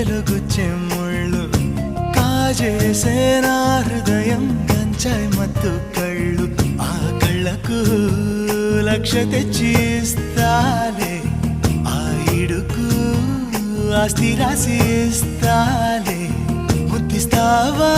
తెలుగు చెమ్ముళ్ళు కాజేసే నా హృదయం గంచాయి మత్తు కళ్ళు ఆ కళ్ళకు లక్ష తెచ్చి ఇస్తాలే ఆ ఇడుకు ఆస్తి రాసి ఇస్తాలే ముద్దిస్తావా